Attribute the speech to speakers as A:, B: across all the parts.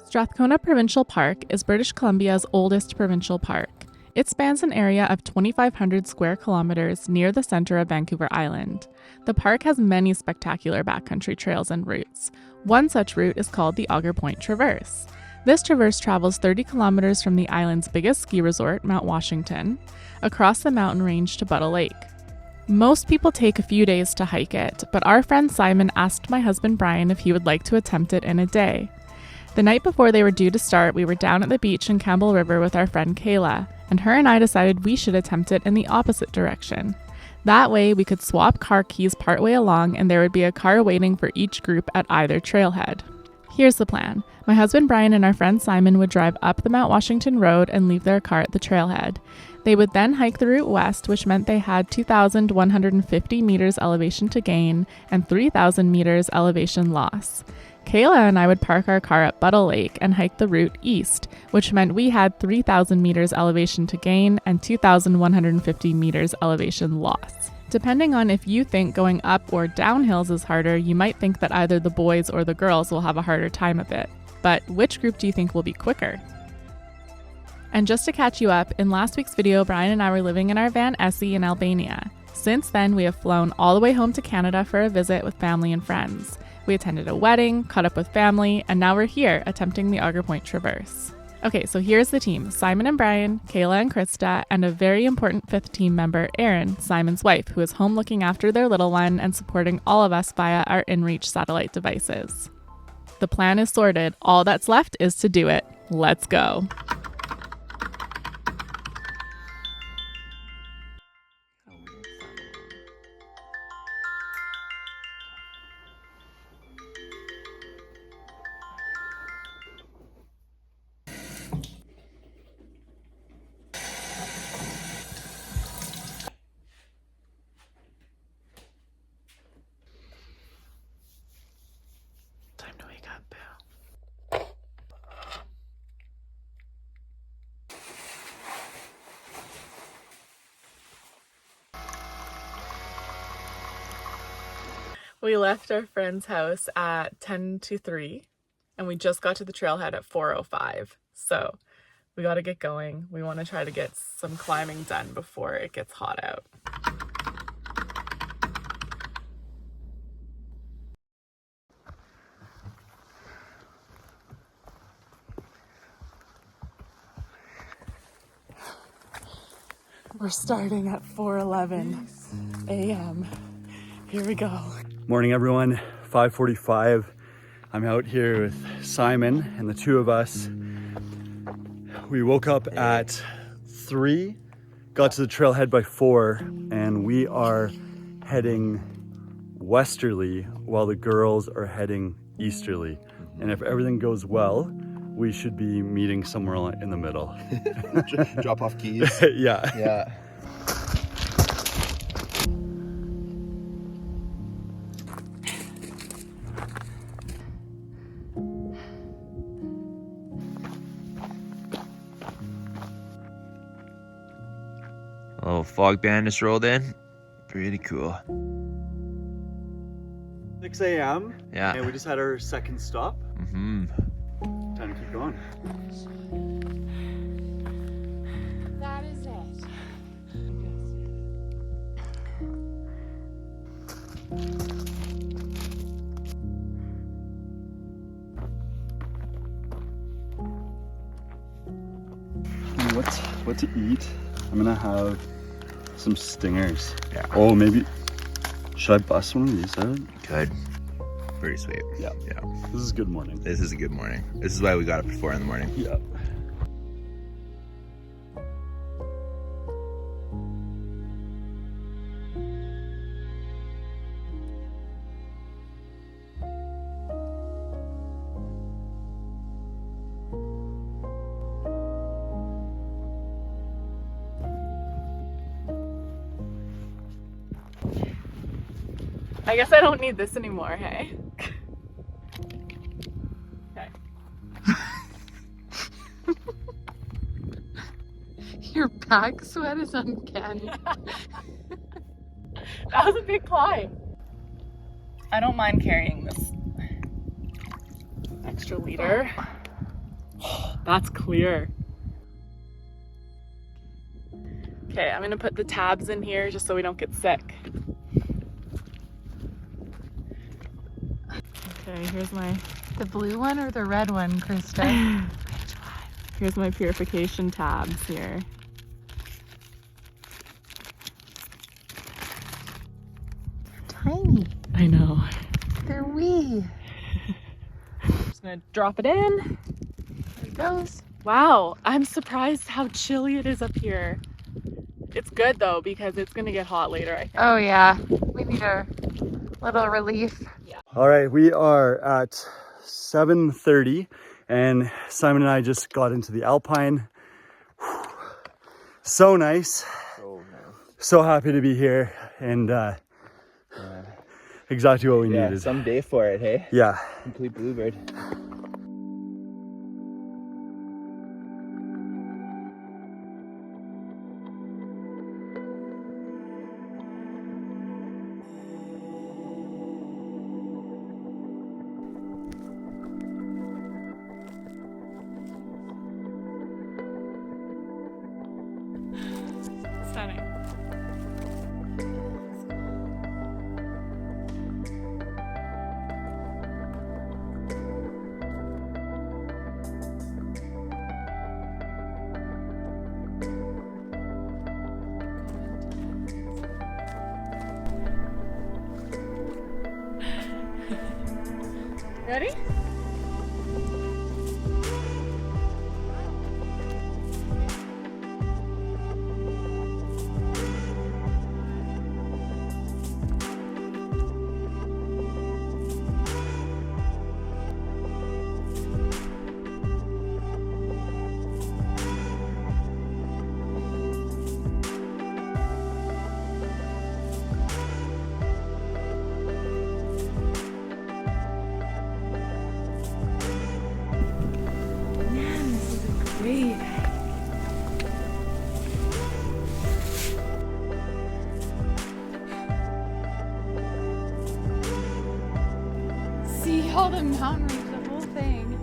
A: Strathcona Provincial Park is British Columbia's oldest provincial park. It spans an area of 2,500 square kilometers near the center of Vancouver Island. The park has many spectacular backcountry trails and routes. One such route is called the Augerpoint Traverse. This traverse travels 30 kilometers from the island's biggest ski resort, Mount Washington, across the mountain range to Buttle Lake. Most people take a few days to hike it, but our friend Simon asked my husband Brian if he would like to attempt it in a day. The night before they were due to start, we were down at the beach in Campbell River with our friend Kayla, and her and I decided we should attempt it in the opposite direction. That way, we could swap car keys partway along and there would be a car waiting for each group at either trailhead. Here's the plan. My husband Brian and our friend Simon would drive up the Mount Washington Road and leave their car at the trailhead. They would then hike the route west, which meant they had 2,150 meters elevation to gain and 3,000 meters elevation loss. Kayla and I would park our car at Buttle Lake and hike the route east, which meant we had 3,000 meters elevation to gain and 2,150 meters elevation loss. Depending on if you think going up or down hills is harder, you might think that either the boys or the girls will have a harder time of it. But which group do you think will be quicker? And just to catch you up, in last week's video, Brian and I were living in our van Essie in Albania. Since then, we have flown all the way home to Canada for a visit with family and friends. We attended a wedding, caught up with family, and now we're here attempting the Augerpoint Traverse. Okay, so here's the team: Simon and Brian, Kayla and Krista, and a very important fifth team member, Erin, Simon's wife, who is home looking after their little one and supporting all of us via our InReach satellite devices. The plan is sorted. All that's left is to do it. Let's go. Time to wake up, Boo. We left our friend's house at 10 to 3 and we just got to the trailhead at 4:05. So we got to get going. We want to try to get some climbing done before it gets hot out. We're starting at 4:11 a.m. Here we go.
B: Morning everyone, 5:45. I'm out here with Simon and the two of us. We woke up at 3, got to the trailhead by 4, and we are heading westerly while the girls are heading easterly. And if everything goes well, we should be meeting somewhere in the middle.
C: Drop off keys.
B: Yeah.
C: Yeah.
D: Oh, fog band just rolled in. Pretty cool.
B: 6 a.m.
D: Yeah.
B: And we just had our second stop.
D: Mm-hmm.
B: Time to keep going.
A: That is it.
B: What to eat? I'm gonna have some stingers.
D: Yeah.
B: Oh, maybe should I bust one of these out?
D: Good. Pretty sweet.
B: Yeah.
D: Yeah.
B: This is a good morning.
D: This is a good morning. This is why we got up at 4 in the morning.
B: Yeah.
A: I guess I don't need this anymore, hey? Okay.
E: Your back sweat is uncanny.
A: That was a big climb. I don't mind carrying this extra liter. That's clear. Okay, I'm gonna put the tabs in here just so we don't get sick. Okay, here's my...
E: The blue one or the red one, Krista?
A: Here's my purification tabs here.
E: Tiny.
A: I know.
E: They're wee.
A: Just gonna drop it in.
E: There it goes.
A: Wow, I'm surprised how chilly it is up here. It's good though because it's gonna get hot later, I think.
E: Oh yeah, we need a little relief.
B: All right, we are at 7:30 and Simon and I just got into the Alpine. Whew. So nice. So happy to be here and exactly what we needed.
D: Someday for it, hey?
B: Yeah.
D: Complete bluebird.
A: Stunning. Ready? Great.
E: See all the mountain range, the whole thing.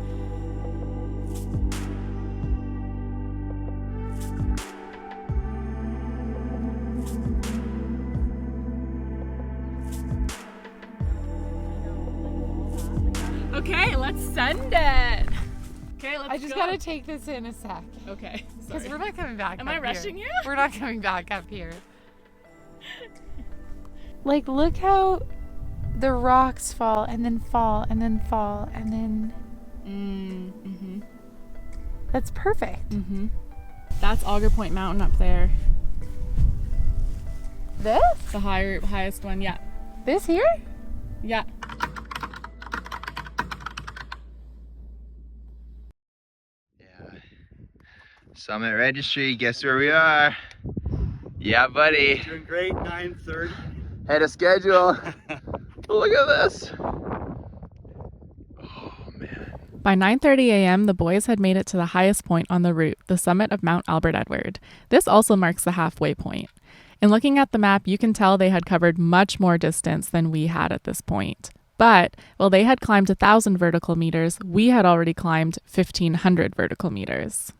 A: Okay, let's send it. Okay, let's
E: I just
A: go.
E: gotta take this in a sec.
A: Okay,
E: Because
A: sorry.
E: we're not coming back.
A: Am
E: up
A: I rushing
E: here.
A: you?
E: We're not coming back up here. Like, look how the rocks fall and then fall and then fall and then.
A: Mm-hmm.
E: That's perfect.
A: Mm-hmm. That's Augerpoint Mountain up there.
E: This?
A: The highest one, yeah.
E: This here?
A: Yeah.
D: Yeah. Summit registry, guess where we are? Yeah, buddy.
B: Doing great, 9:30.
D: Ahead of schedule. Look at this. Oh, man.
A: By 9:30 a.m., the boys had made it to the highest point on the route, the summit of Mount Albert Edward. This also marks the halfway point. In looking at the map, you can tell they had covered much more distance than we had at this point. But while they had climbed 1,000 vertical meters, we had already climbed 1,500 vertical meters.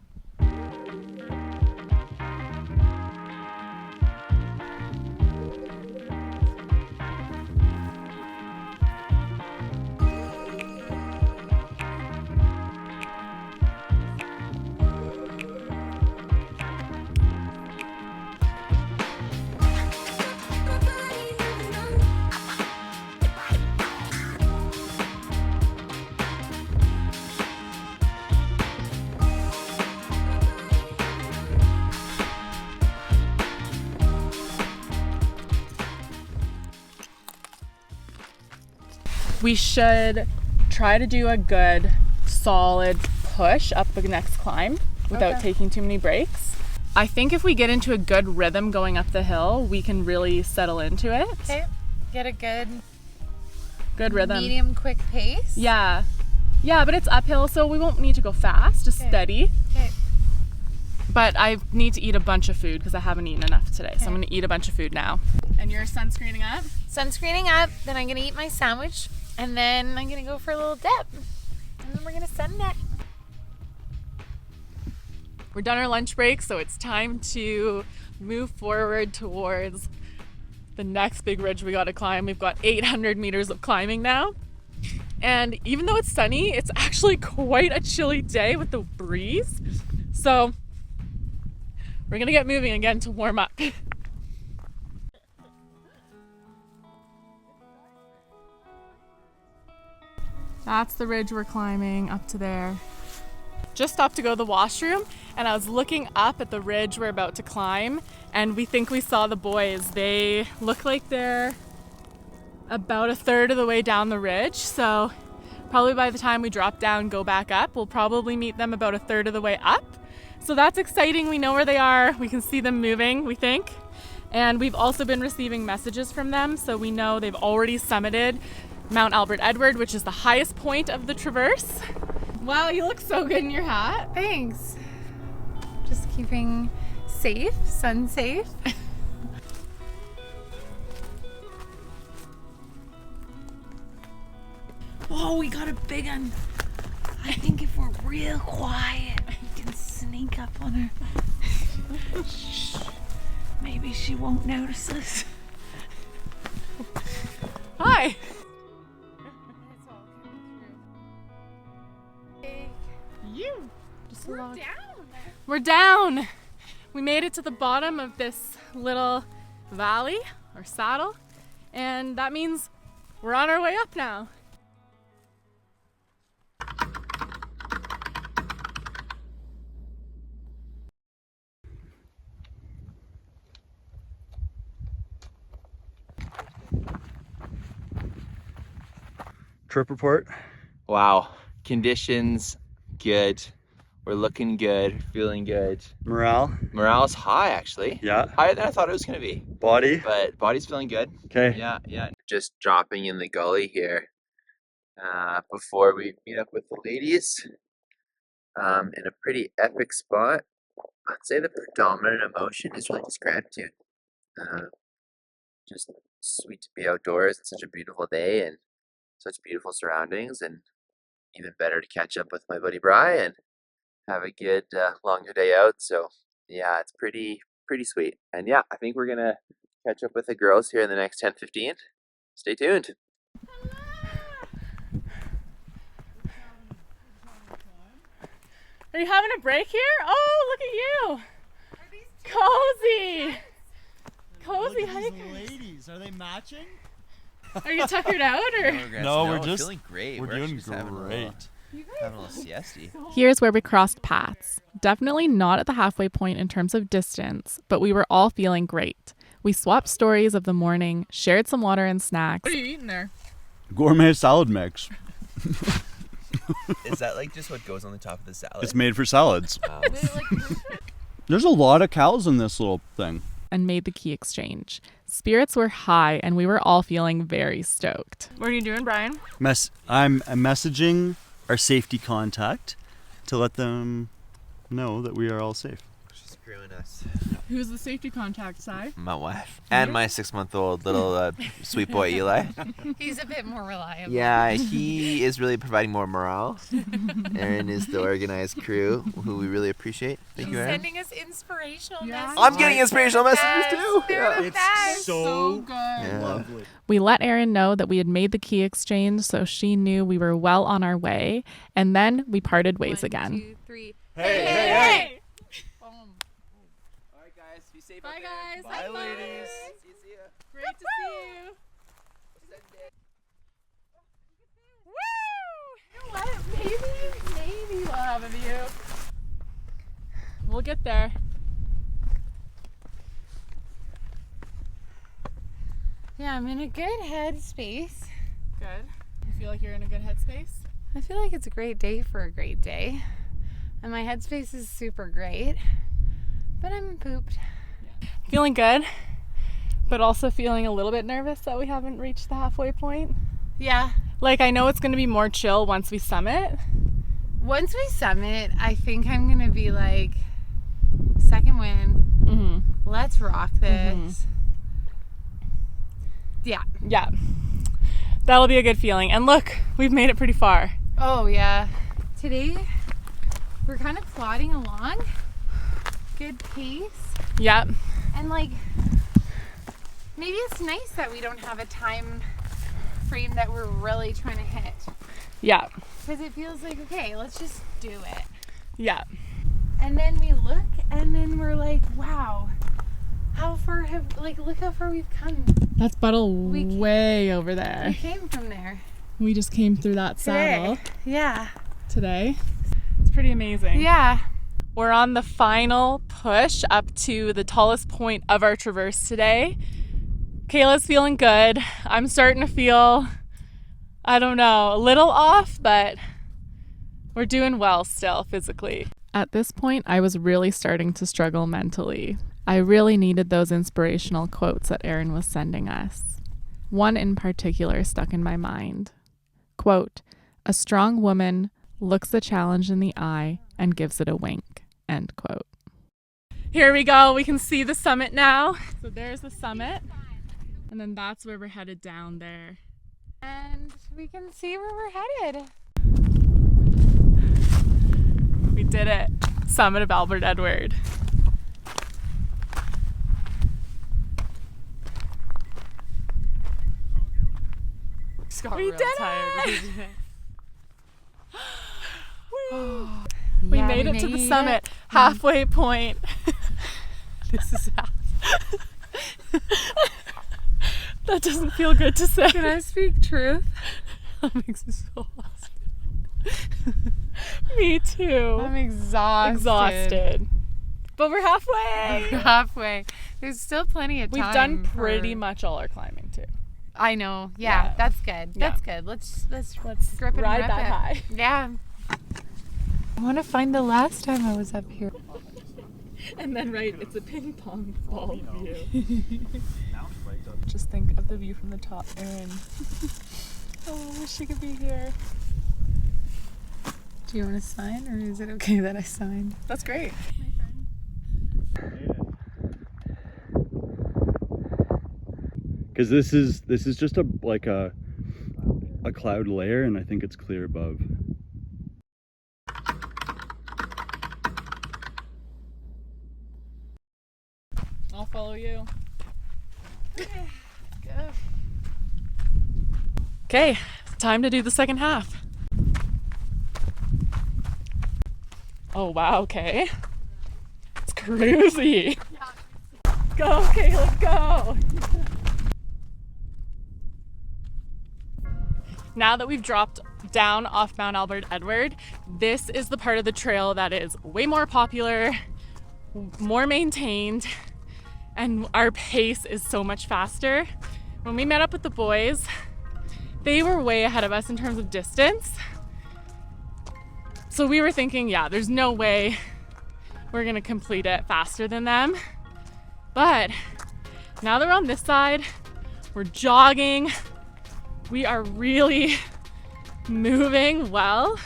A: We should try to do a good solid push up the next climb without taking too many breaks. I think if we get into a good rhythm going up the hill, we can really settle into it.
E: Okay. Get a good
A: rhythm.
E: medium quick pace.
A: Yeah, but it's uphill, so we won't need to go fast, just steady.
E: Okay.
A: But I need to eat a bunch of food because I haven't eaten enough today, so I'm gonna eat a bunch of food now. And you're sunscreening up?
E: Sunscreening up, then I'm gonna eat my sandwich, and then I'm gonna go for a little dip. And then we're gonna send it.
A: We're done our lunch break, so it's time to move forward towards the next big ridge we gotta climb. We've got 800 meters of climbing now. And even though it's sunny, it's actually quite a chilly day with the breeze. So we're gonna get moving again to warm up. That's the ridge we're climbing up to there. Just stopped to go to the washroom, and I was looking up at the ridge we're about to climb, and we think we saw the boys. They look like they're about a third of the way down the ridge, so probably by the time we drop down, go back up, we'll probably meet them about a third of the way up. So that's exciting. We know where they are. We can see them moving, we think. And we've also been receiving messages from them, so we know they've already summited Mount Albert Edward, which is the highest point of the traverse. Wow, you look so good in your hat.
E: Thanks. Just keeping safe, sun safe. Oh, we got a big one. I think if we're real quiet, we can sneak up on her. Shh. Maybe she won't notice us.
A: Hi. You. Just
E: We're
A: down.
E: We're
A: down. We made it to the bottom of this little valley or saddle, and that means we're on our way up now.
B: Trip report.
D: Wow. Conditions good. We're looking good, feeling good.
B: Morale.
D: Morale's high actually.
B: Yeah.
D: Higher than I thought it was gonna be.
B: Body.
D: But body's feeling good.
B: Okay.
D: Yeah. Just dropping in the gully here before we meet up with the ladies in a pretty epic spot. I'd say the predominant emotion is really just gratitude. Just sweet to be outdoors. It's such a beautiful day and such beautiful surroundings, and even better to catch up with my buddy Bri and have a good longer day out. So yeah, it's pretty sweet. And yeah, I think we're gonna catch up with the girls here in the next 10-15. Stay tuned.
A: Are you having a break here? Oh, look at you. Cozy. Cozy hikers.
B: Ladies, are they matching?
A: Are you tuckered out or?
B: No, we're just
D: feeling great.
B: We're doing
D: just having
B: great.
D: having a little siesta.
A: Here's where we crossed paths. Definitely not at the halfway point in terms of distance, but we were all feeling great. We swapped stories of the morning, shared some water and snacks. What are you eating there?
B: Gourmet salad mix.
D: Is that like just what goes on the top of the salad?
B: It's made for salads.
D: Wow.
B: There's a lot of cows in this little thing.
A: And made the key exchange. Spirits were high and we were all feeling very stoked. What are you doing, Brian?
B: I'm messaging our safety contact to let them know that we are all safe.
D: She's screwing us.
A: Who's the safety contact, Si?
D: My wife. And my 6-month-old little sweet boy Eli.
E: He's a bit more reliable.
D: Yeah, he is really providing more morale. Erin is the organized crew, who we really appreciate. Thank you, Erin.
E: Sending us inspirational messages.
D: I'm getting inspirational messages too.
E: They're the best.
B: so
A: good.
D: Yeah.
B: lovely.
A: We let Erin know that we had made the key exchange, so she knew we were well on our way. And then we parted ways
E: 1,
A: again.
E: 2, 3.
B: Hey.
E: Boom.
D: All right, guys. Be safe
A: Bye,
D: out there.
A: guys.
B: Bye, ladies.
D: See ya.
A: Great to see you. Woo! You know what? Maybe we'll have a view. We'll get there.
E: Yeah, I'm in a good headspace.
A: Good. You feel like you're in a good headspace?
E: I feel like it's a great day for a great day. And my headspace is super great. But I'm pooped.
A: Feeling good, but also feeling a little bit nervous that we haven't reached the halfway point.
E: Yeah.
A: Like, I know it's going to be more chill once we summit.
E: Once we summit, I think I'm going to be like, second win.
A: Mm-hmm.
E: Let's rock this.
A: Mm-hmm.
E: Yeah.
A: Yeah. That'll be a good feeling. And look, we've made it pretty far.
E: Oh, yeah. Today, we're kind of plodding along.
F: good pace.
A: Yep.
F: And like, maybe it's nice that we don't have a time frame that we're really trying to hit.
A: Yeah.
F: Because it feels like, okay, let's just do it.
A: Yeah.
F: And then we look and then we're like, wow, how far have, like, look how far we've come.
A: That's Buttle way over
F: We
A: there.
F: came from there.
A: We just came through that saddle
F: Yeah.
A: today. It's pretty amazing.
F: Yeah.
A: We're on the final push up to the tallest point of our traverse today. Kayla's feeling good. I'm starting to feel, I don't know, a little off, but we're doing well still physically. At this point, I was really starting to struggle mentally. I really needed those inspirational quotes that Erin was sending us. One in particular stuck in my mind. Quote, "A strong woman looks a challenge in the eye and gives it a wink." End quote. Here we go. We can see the summit now. So there's the summit. And then that's where we're headed down there.
F: And we can see where we're headed.
A: We did it. Summit of Albert Edward. We did it! We made it to the summit. Halfway point. This is half. That doesn't feel good to say.
F: Can I speak truth?
A: That makes me so exhausted. Me too.
F: I'm exhausted.
A: Exhausted. But we're halfway.
F: We're halfway. There's still plenty of time.
A: We've done pretty much all our climbing too.
F: I know. Yeah,
A: Yeah.
F: that's good.
A: Yeah.
F: That's good. Let's
A: Let's
F: rip it
A: ride
F: and
A: that
F: rip it.
A: high.
F: Yeah. I want to find the last time I was up here.
A: And then it's a ping pong ball view. Just think of the view from the top, Erin. Oh, I wish she could be here.
F: Do you want to sign, or is it okay that I signed?
A: That's great.
B: Because this is just a cloud layer, and I think it's clear above.
A: I'll follow you.
F: Go.
A: Okay, time to do the second half. Oh wow, okay. It's crazy. Go, Kayla, go. Now that we've dropped down off Mount Albert Edward, this is the part of the trail that is way more popular, more maintained, and our pace is so much faster. When we met up with the boys, they were way ahead of us in terms of distance. So we were thinking, yeah, there's no way we're gonna complete it faster than them. But now that we're on this side, we're jogging, we are really moving well.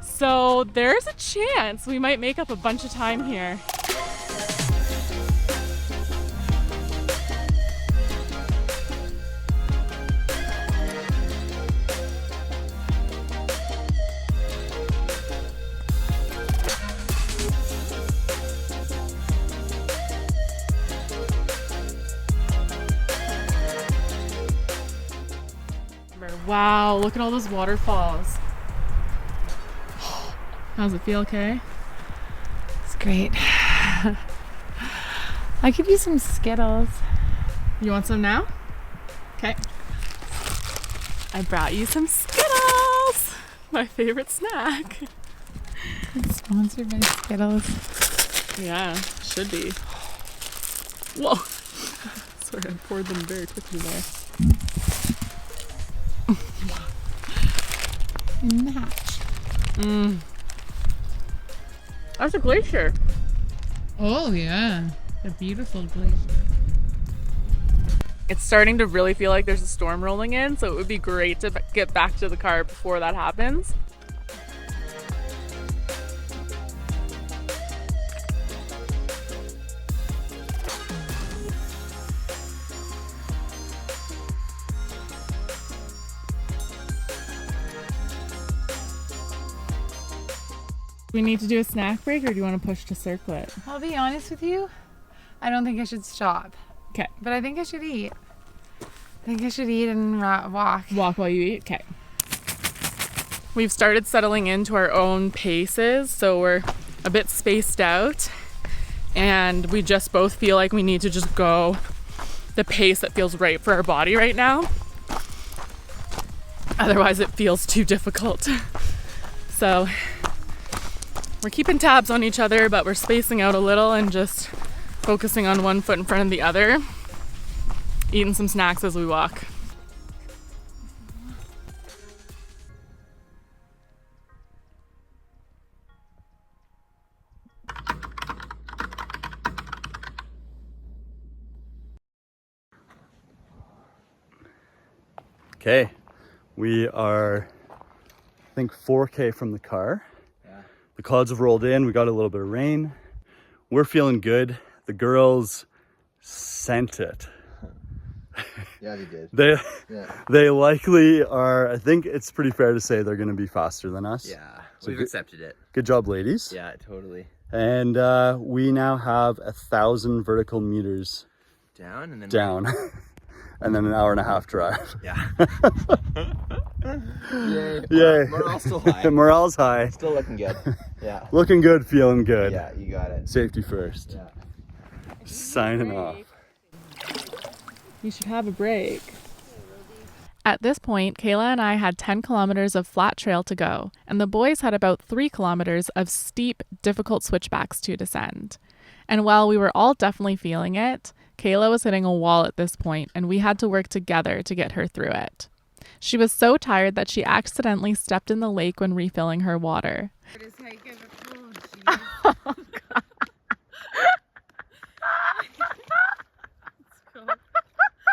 A: So there's a chance we might make up a bunch of time here. Wow, look at all those waterfalls. How's it feel, Kay?
F: It's great. I could use some Skittles.
A: You want some now? Okay. I brought you some Skittles! My favorite snack.
F: It's sponsored by Skittles.
A: Yeah, should be. Whoa! Sorry, I poured them very quickly there.
F: Match.
A: That's a glacier.
F: Oh yeah, a beautiful glacier.
A: It's starting to really feel like there's a storm rolling in, so it would be great to get back to the car before that happens. We need to do a snack break, or do you want to push to circlet?
F: I'll be honest with you. I don't think I should stop.
A: Okay.
F: But I think I should eat. I think I should eat and walk.
A: Walk while you eat? Okay. We've started settling into our own paces, so we're a bit spaced out. And we just both feel like we need to just go the pace that feels right for our body right now. Otherwise, it feels too difficult. So we're keeping tabs on each other, but we're spacing out a little and just focusing on one foot in front of the other, eating some snacks as we walk.
B: Okay, we are, I think, 4K from the car. Yeah. The clouds have rolled in. We got a little bit of rain. We're feeling good. The girls sent it.
C: Yeah, they did.
B: They likely are. I think it's pretty fair to say they're going to be faster than us.
D: Yeah,
B: So
D: we've accepted it.
B: Good job, ladies.
D: Yeah, totally.
B: And we now have 1,000 vertical meters
D: Down and then
B: down. And then an hour and a half drive.
D: Yeah. Yay.
B: Yay.
D: Morale's still high.
B: Morale's high.
D: Still looking good. Yeah.
B: Looking good, feeling good.
D: Yeah, you got it.
B: Safety first.
D: Yeah.
B: Signing off.
A: You should have a break. At this point, Kayla and I had 10 kilometers of flat trail to go, and the boys had about 3 kilometers of steep, difficult switchbacks to descend. And while we were all definitely feeling it, Kayla was hitting a wall at this point, and we had to work together to get her through it. She was so tired that she accidentally stepped in the lake when refilling her water.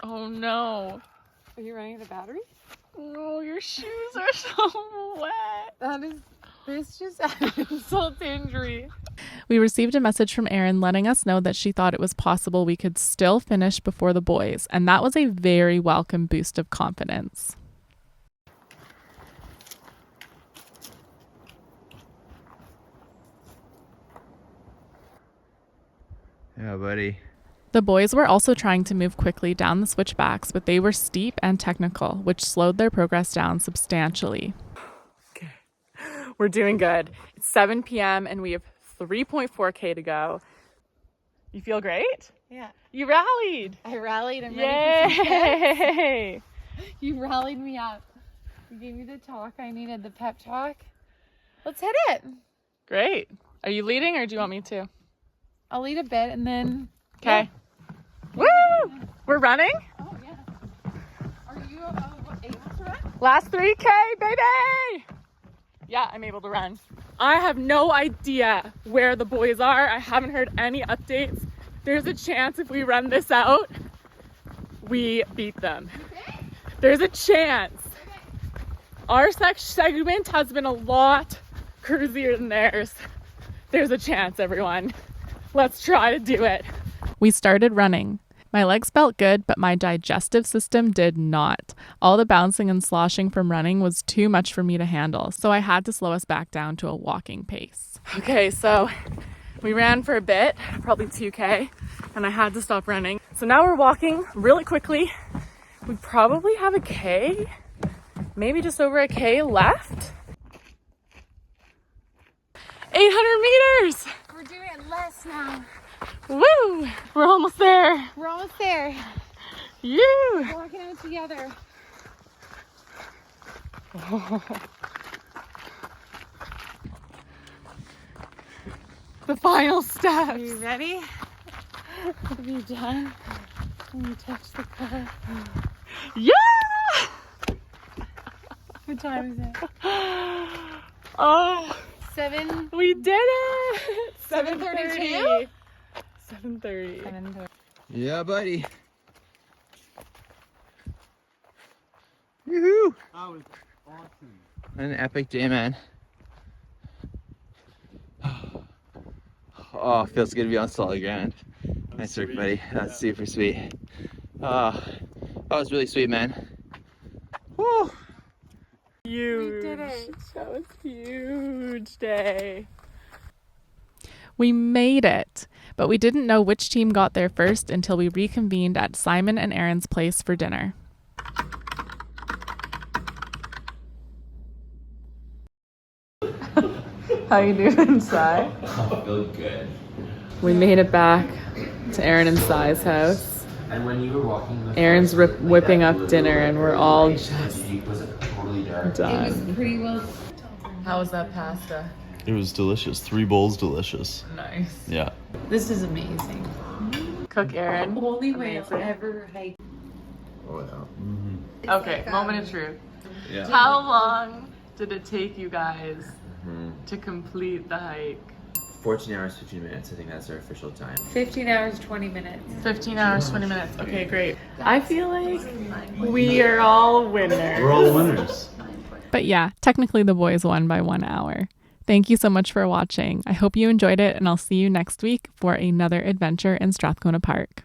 A: Oh no.
F: Are you running out of battery?
A: No, your shoes are so wet.
F: This just added insult to injury.
A: We received a message from Erin letting us know that she thought it was possible we could still finish before the boys, and that was a very welcome boost of confidence.
D: Yeah, buddy.
A: The boys were also trying to move quickly down the switchbacks, but they were steep and technical, which slowed their progress down substantially. Okay, we're doing good. It's 7 p.m. and we have 3.4K to go. You feel great?
F: Yeah.
A: You rallied.
F: I rallied. I'm ready for some
A: Yay!
F: You rallied me up. You gave me the talk I needed, the pep talk. Let's hit it.
A: Great. Are you leading or do you want me to?
F: I'll lead a bit and then...
A: Okay. Woo! We're running?
F: Oh, yeah. Are you able to run?
A: Last 3K, baby! Yeah, I'm able to run. I have no idea where the boys are. I haven't heard any updates. There's a chance if we run this out, we beat them.
F: Okay.
A: There's a chance.
F: Okay.
A: Our segment has been a lot cruisier than theirs. There's a chance, everyone. Let's try to do it. We started running. My legs felt good, but my digestive system did not. All the bouncing and sloshing from running was too much for me to handle, so I had to slow us back down to a walking pace. Okay, so we ran for a bit, probably 2K, and I had to stop running. So now we're walking really quickly. We probably have a K, maybe just over a K left. 800 meters!
F: We're doing less now.
A: Woo! We're almost there.
F: We're almost there.
A: You!
F: We're walking out together.
A: The final steps.
F: Are you ready? Are you done? When you touch the car.
A: Yeah!
F: What time is it?
A: Oh,
F: 7.
A: we did it!
F: 7:32?
A: 7:30.
F: 7:30.
D: Yeah, buddy. Woohoo!
B: That was awesome.
D: An epic day, man. Oh, feels good to be on solid ground. Nice work, buddy. That's super sweet. That was really sweet, man. Woo!
A: Huge.
F: We did it.
A: That was a huge day. We made it, but we didn't know which team got there first until we reconvened at Simon and Erin's place for dinner. How you doing, Sai?
D: I feel good.
A: We made it back to Erin and Sai's house.
D: And when you were walking,
A: Erin's whipping up dinner, and we're all just
D: was totally dark.
A: done.
F: Pretty well.
A: How was that pasta?
B: It was delicious. 3 bowls delicious.
A: Nice.
B: Yeah.
F: This is amazing.
A: Cook Erin.
F: Only way I've ever hiked.
C: Oh, yeah.
A: Okay, moment of truth.
B: Yeah.
A: How long did it take you guys to complete the hike?
D: 14 hours, 15 minutes. I think that's our official time.
F: 15 hours, 20 minutes.
A: 15 hours, 20 minutes. Okay, great. I feel like we are all winners.
B: We're all winners.
A: But yeah, technically the boys won by 1 hour. Thank you so much for watching. I hope you enjoyed it, and I'll see you next week for another adventure in Strathcona Park.